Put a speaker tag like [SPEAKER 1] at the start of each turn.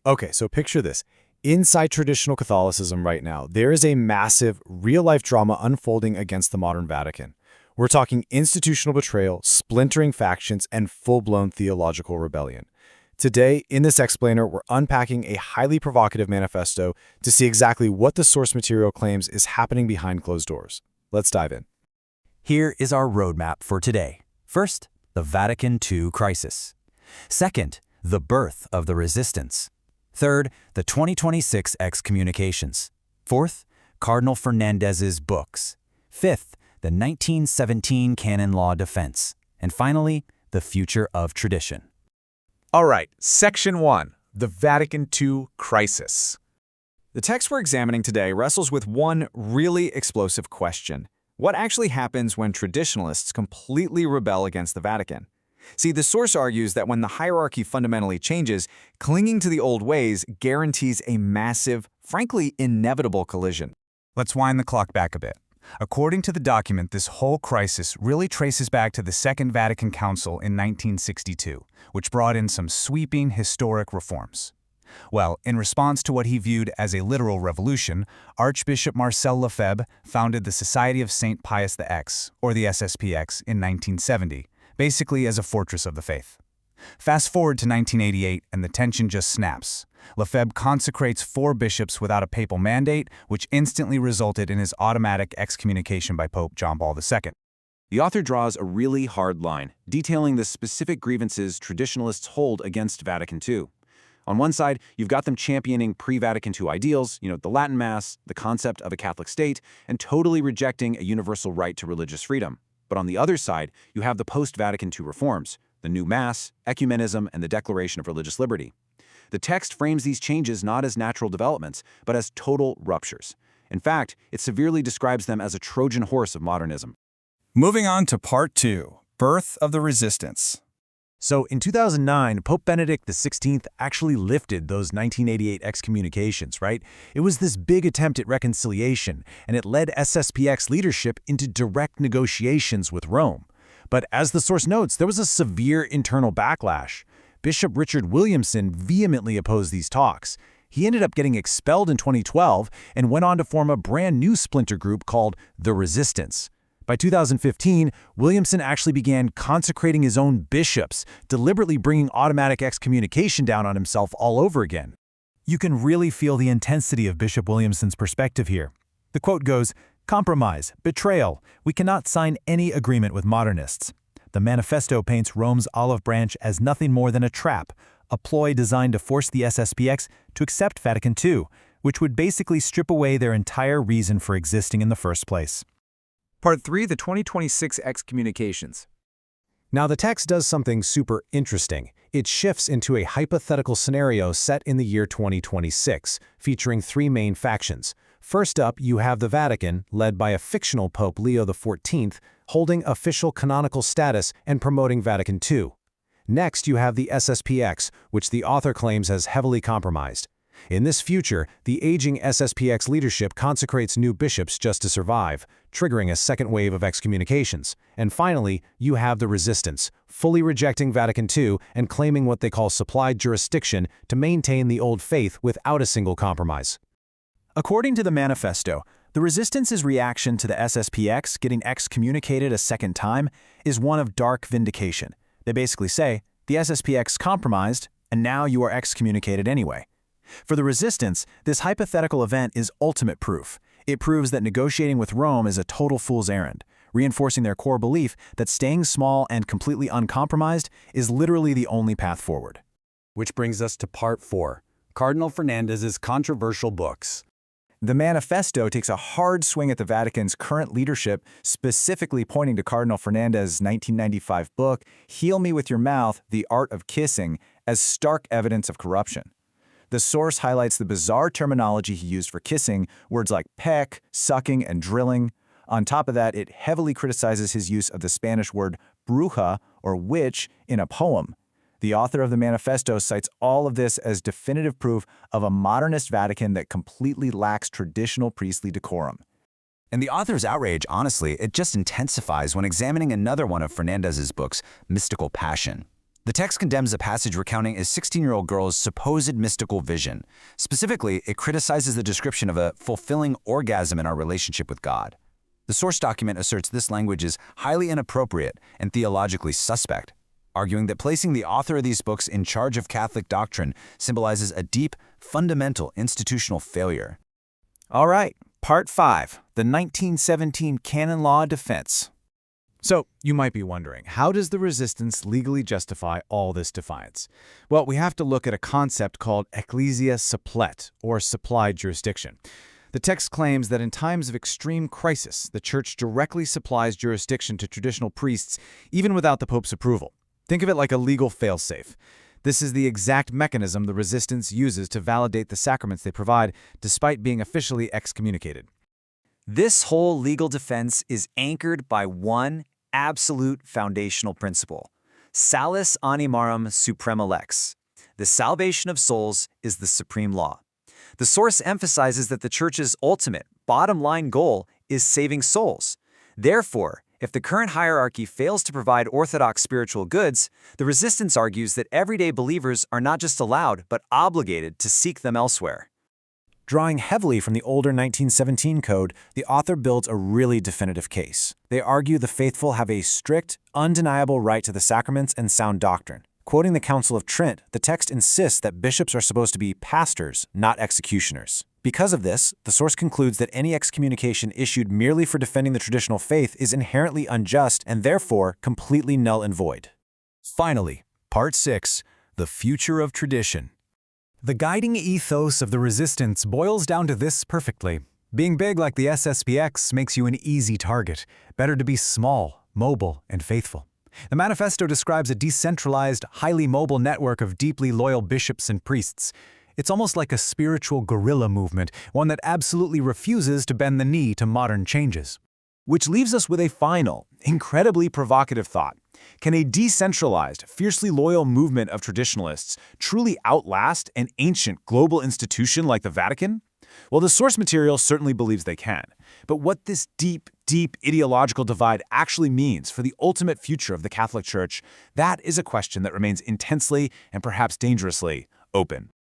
[SPEAKER 1] Okay, so picture this. Inside traditional Catholicism right now, there is a massive, real-life drama unfolding against the modern Vatican. We're talking institutional betrayal, splintering factions, and full-blown theological rebellion. Today, in this explainer, we're unpacking a highly provocative manifesto to see exactly what the source material claims is happening behind closed doors. Let's dive in.
[SPEAKER 2] Here is our roadmap for today. First, the Vatican II crisis. Second, the birth of the resistance. Third, the 2026 excommunications. Fourth, Cardinal Fernandez's books. Fifth, the 1917 canon law defense. And finally, the future of tradition.
[SPEAKER 3] All right, Section 1, the Vatican II crisis. The text we're examining today wrestles with one really explosive question. What actually happens when traditionalists completely rebel against the Vatican? See, the source argues that when the hierarchy fundamentally changes, clinging to the old ways guarantees a massive, frankly inevitable collision.
[SPEAKER 4] Let's wind the clock back a bit. According to the document, this whole crisis really traces back to the Second Vatican Council in 1962, which brought in some sweeping historic reforms. Well, in response to what he viewed as a literal revolution, Archbishop Marcel Lefebvre founded the Society of St. Pius X, or the SSPX, in 1970, basically as a fortress of the faith. Fast forward to 1988 and the tension just snaps. Lefebvre consecrates 4 bishops without a papal mandate, which instantly resulted in his automatic excommunication by Pope John Paul II.
[SPEAKER 5] The author draws a really hard line, detailing the specific grievances traditionalists hold against Vatican II. On one side, you've got them championing pre-Vatican II ideals, the Latin Mass, the concept of a Catholic state, and totally rejecting a universal right to religious freedom. But on the other side, you have the post-Vatican II reforms, the new Mass, ecumenism, and the Declaration of Religious Liberty. The text frames these changes not as natural developments, but as total ruptures. In fact, it severely describes them as a Trojan horse of modernism.
[SPEAKER 4] Moving on to Part 2, Birth of the Resistance.
[SPEAKER 1] So in 2009, Pope Benedict XVI actually lifted those 1988 excommunications, right? It was this big attempt at reconciliation, and it led SSPX leadership into direct negotiations with Rome. But as the source notes, there was a severe internal backlash. Bishop Richard Williamson vehemently opposed these talks. He ended up getting expelled in 2012 and went on to form a brand new splinter group called the Resistance. By 2015, Williamson actually began consecrating his own bishops, deliberately bringing automatic excommunication down on himself all over again. You can really feel the intensity of Bishop Williamson's perspective here. The quote goes, "Compromise, betrayal. We cannot sign any agreement with modernists." The manifesto paints Rome's olive branch as nothing more than a trap, a ploy designed to force the SSPX to accept Vatican II, which would basically strip away their entire reason for existing in the first place.
[SPEAKER 3] Part 3, the 2026 excommunications.
[SPEAKER 1] Now, the text does something super interesting. It shifts into a hypothetical scenario set in the year 2026, featuring 3 main factions. First up, you have the Vatican, led by a fictional Pope Leo XIV, holding official canonical status and promoting Vatican II. Next, you have the SSPX, which the author claims has heavily compromised. In this future, the aging SSPX leadership consecrates new bishops just to survive, triggering a second wave of excommunications. And finally, you have the Resistance, fully rejecting Vatican II and claiming what they call supplied jurisdiction to maintain the old faith without a single compromise. According to the manifesto, the Resistance's reaction to the SSPX getting excommunicated a second time is one of dark vindication. They basically say, the SSPX compromised, and now you are excommunicated anyway. For the Resistance, this hypothetical event is ultimate proof. It proves that negotiating with Rome is a total fool's errand, reinforcing their core belief that staying small and completely uncompromised is literally the only path forward.
[SPEAKER 2] Which brings us to Part 4, Cardinal Fernandez's controversial books.
[SPEAKER 3] The manifesto takes a hard swing at the Vatican's current leadership, specifically pointing to Cardinal Fernandez's 1995 book, Heal Me With Your Mouth, The Art of Kissing, as stark evidence of corruption. The source highlights the bizarre terminology he used for kissing, words like peck, sucking, and drilling. On top of that, it heavily criticizes his use of the Spanish word bruja, or witch, in a poem. The author of the manifesto cites all of this as definitive proof of a modernist Vatican that completely lacks traditional priestly decorum.
[SPEAKER 2] And the author's outrage, honestly, it just intensifies when examining another one of Fernandez's books, Mystical Passion. The text condemns a passage recounting a 16-year-old girl's supposed mystical vision. Specifically, it criticizes the description of a fulfilling orgasm in our relationship with God. The source document asserts this language is highly inappropriate and theologically suspect, arguing that placing the author of these books in charge of Catholic doctrine symbolizes a deep, fundamental institutional failure.
[SPEAKER 3] All right, Part 5, the 1917 Canon Law Defense.
[SPEAKER 1] So, you might be wondering, how does the resistance legally justify all this defiance? Well, we have to look at a concept called ecclesia supplet, or supplied jurisdiction. The text claims that in times of extreme crisis, the Church directly supplies jurisdiction to traditional priests, even without the Pope's approval. Think of it like a legal failsafe. This is the exact mechanism the resistance uses to validate the sacraments they provide, despite being officially excommunicated.
[SPEAKER 3] This whole legal defense is anchored by one absolute foundational principle: salus animarum suprema lex. The salvation of souls is the supreme law. The source emphasizes that the Church's ultimate, bottom-line goal is saving souls. Therefore, if the current hierarchy fails to provide orthodox spiritual goods, the resistance argues that everyday believers are not just allowed, but obligated to seek them elsewhere.
[SPEAKER 1] Drawing heavily from the older 1917 code, the author builds a really definitive case. They argue the faithful have a strict, undeniable right to the sacraments and sound doctrine. Quoting the Council of Trent, the text insists that bishops are supposed to be pastors, not executioners. Because of this, the source concludes that any excommunication issued merely for defending the traditional faith is inherently unjust and therefore completely null and void.
[SPEAKER 2] Finally, Part 6, the future of tradition.
[SPEAKER 1] The guiding ethos of the resistance boils down to this perfectly. Being big like the SSPX makes you an easy target. Better to be small, mobile, and faithful. The manifesto describes a decentralized, highly mobile network of deeply loyal bishops and priests. It's almost like a spiritual guerrilla movement, one that absolutely refuses to bend the knee to modern changes.
[SPEAKER 3] Which leaves us with a final, incredibly provocative thought. Can a decentralized, fiercely loyal movement of traditionalists truly outlast an ancient global institution like the Vatican? Well, the source material certainly believes they can. But what this deep ideological divide actually means for the ultimate future of the Catholic Church, that is a question that remains intensely and perhaps dangerously open.